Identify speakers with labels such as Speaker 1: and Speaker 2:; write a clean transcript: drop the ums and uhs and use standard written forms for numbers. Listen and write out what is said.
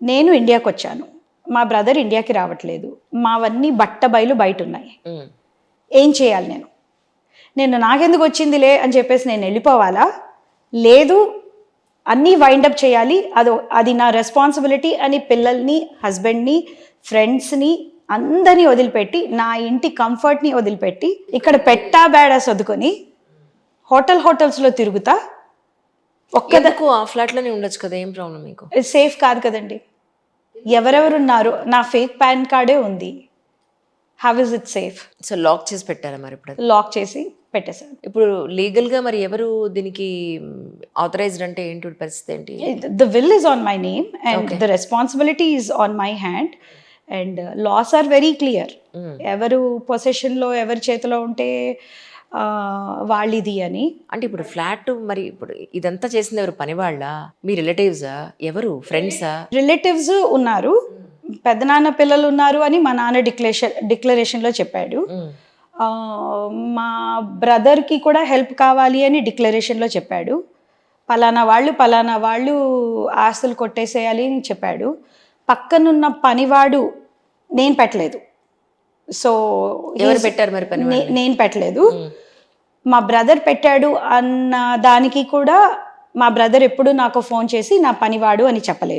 Speaker 1: నేను ఇండియాకి వచ్చాను, మా బ్రదర్ ఇండియాకి రావట్లేదు, మావన్నీ బయలు బయట ఉన్నాయి. ఏం చేయాలి నేను నాకెందుకు వచ్చిందిలే అని చెప్పేసి నేను వెళ్ళిపోవాలా, లేదు అన్నీ వైండప్ చేయాలి, అది నా రెస్పాన్సిబిలిటీ అని పిల్లల్ని, హస్బెండ్ని, ఫ్రెండ్స్ని అందరినీ వదిలిపెట్టి, నా ఇంటి కంఫర్ట్ని వదిలిపెట్టి, ఇక్కడ పెట్టా బేడా సర్దుకొని హోటల్స్లో తిరుగుతా.
Speaker 2: ఒక్కదకు ఆ ఫ్లాట్లోనే ఉండొచ్చు కదా, ఏం ప్రాబ్లం మీకు?
Speaker 1: సేఫ్ కాదు కదండి, ఎవరెవరున్నారు, నా ఫేక్ పాన్ కార్డే ఉంది, how is it safe?
Speaker 2: So lock చేసి పెట్టారా మరి? ఇప్పుడు
Speaker 1: లాక్ చేసి పెట్టేశాను.
Speaker 2: ఇప్పుడు లీగల్గా మరి ఎవరు దీనికి ఆథరైజ్డ్ అంటే ఏంటి పరిస్థితి ఏంటి?
Speaker 1: The will is on my name and the responsibility is on my hand and laws are very clear. ఎవరు పొసెషన్లో ఎవరి చేతిలో ఉంటే వాళ్ళది అని.
Speaker 2: అంటే ఇప్పుడు ఫ్లాట్ మరి ఇప్పుడు ఇదంతా చేసింది ఎవరు? పని వాళ్ళ, మీ రిలేటివ్సా, ఎవరు, ఫ్రెండ్సా?
Speaker 1: రిలేటివ్స్ ఉన్నారు, పెద్దనాన్న పిల్లలు ఉన్నారు అని మా నాన్న డిక్లరేషన్లో చెప్పాడు. మా బ్రదర్కి కూడా హెల్ప్ కావాలి అని డిక్లరేషన్లో చెప్పాడు. పలానా వాళ్ళు ఆస్తులు కొట్టేసేయాలి అని చెప్పాడు. పక్కనున్న పనివాడు నేను పెట్టలేదు. సో
Speaker 2: ఎవరు పెట్టారు మరి పని?
Speaker 1: నేను పెట్టలేదు, మా బ్రదర్ పెట్టాడు అన్న దానికి కూడా మా బ్రదర్ ఎప్పుడు నాకు ఫోన్ చేసి నా పనివాడు అని చెప్పలేదు.